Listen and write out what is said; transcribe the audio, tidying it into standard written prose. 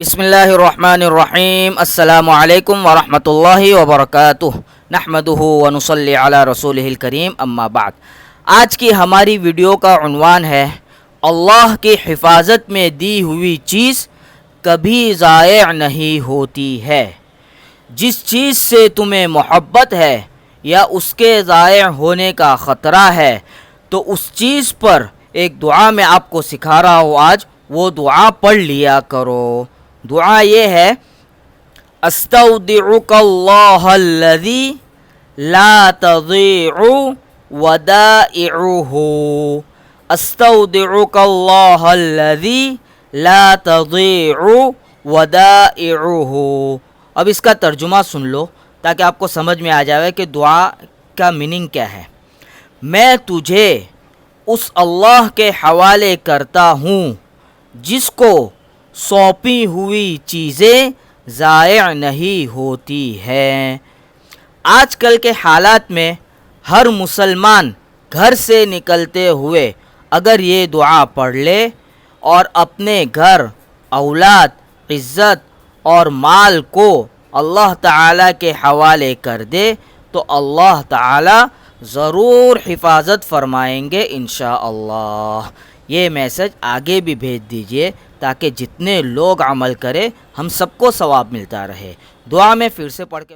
بسم اللہ الرحمن الرحیم السلام علیکم ورحمۃ اللہ وبرکاتہ نحمدہ ونصلی علی رسولہ الکریم اما بعد۔ آج کی ہماری ویڈیو کا عنوان ہے اللہ کی حفاظت میں دی ہوئی چیز کبھی ضائع نہیں ہوتی ہے۔ جس چیز سے تمہیں محبت ہے یا اس کے ضائع ہونے کا خطرہ ہے تو اس چیز پر ایک دعا میں آپ کو سکھا رہا ہوں، آج وہ دعا پڑھ لیا کرو۔ دعا یہ ہے، استودعک اللہ الذی لا تضیع ودائعہ، استودعک اللہ الذی لا تضیع ودائعہ۔ اب اس کا ترجمہ سن لو تاکہ آپ کو سمجھ میں آ جائے کہ دعا کا میننگ کیا ہے۔ میں تجھے اس اللہ کے حوالے کرتا ہوں جس کو سونپی ہوئی چیزیں ضائع نہیں ہوتی ہیں۔ آج کل کے حالات میں ہر مسلمان گھر سے نکلتے ہوئے اگر یہ دعا پڑھ لے اور اپنے گھر، اولاد، عزت اور مال کو اللہ تعالیٰ کے حوالے کر دے تو اللہ تعالیٰ ضرور حفاظت فرمائیں گے انشاءاللہ۔ یہ میسج آگے بھی بھیج دیجئے تاکہ جتنے لوگ عمل کرے ہم سب کو ثواب ملتا رہے۔ دعا میں پھر سے پڑھ کے